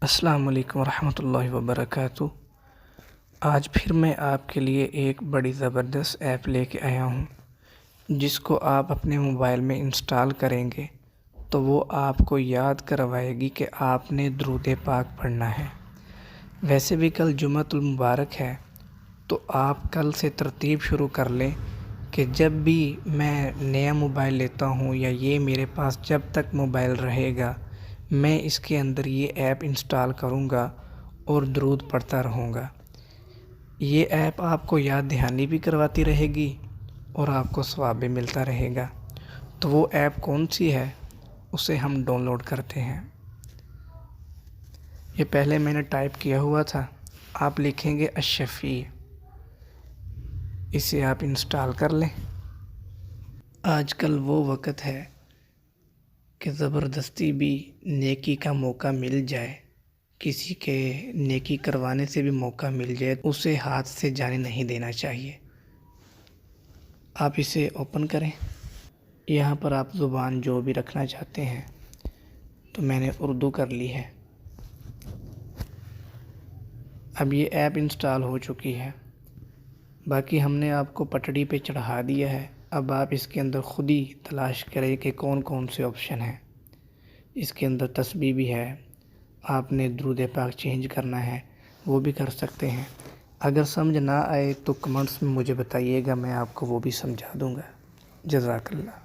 السلام علیکم ورحمۃ اللہ وبرکاتہ۔ آج پھر میں آپ کے لیے ایک بڑی زبردست ایپ لے کے آیا ہوں، جس کو آپ اپنے موبائل میں انسٹال کریں گے تو وہ آپ کو یاد کروائے گی کہ آپ نے درود پاک پڑھنا ہے۔ ویسے بھی کل جمعۃ المبارک ہے، تو آپ کل سے ترتیب شروع کر لیں کہ جب بھی میں نیا موبائل لیتا ہوں یا یہ میرے پاس جب تک موبائل رہے گا، میں اس کے اندر یہ ایپ انسٹال کروں گا اور درود پڑھتا رہوں گا۔ یہ ایپ آپ کو یاد دہانی بھی کرواتی رہے گی اور آپ کو ثواب بھی ملتا رہے گا۔ تو وہ ایپ کون سی ہے، اسے ہم ڈاؤن لوڈ کرتے ہیں۔ یہ پہلے میں نے ٹائپ کیا ہوا تھا، آپ لکھیں گے الشفیع، اسے آپ انسٹال کر لیں۔ آج کل وہ وقت ہے کہ زبردستی بھی نیکی کا موقع مل جائے، کسی کے نیکی کروانے سے بھی موقع مل جائے، اسے ہاتھ سے جانے نہیں دینا چاہیے۔ آپ اسے اوپن کریں، یہاں پر آپ زبان جو بھی رکھنا چاہتے ہیں، تو میں نے اردو کر لی ہے۔ اب یہ ایپ انسٹال ہو چکی ہے، باقی ہم نے آپ کو پٹڑی پہ چڑھا دیا ہے۔ اب آپ اس کے اندر خود ہی تلاش کریں کہ کون کون سے آپشن ہیں۔ اس کے اندر تسبیح بھی ہے، آپ نے درود پاک چینج کرنا ہے وہ بھی کر سکتے ہیں۔ اگر سمجھ نہ آئے تو کمنٹس میں مجھے بتائیے گا، میں آپ کو وہ بھی سمجھا دوں گا۔ جزاک اللہ۔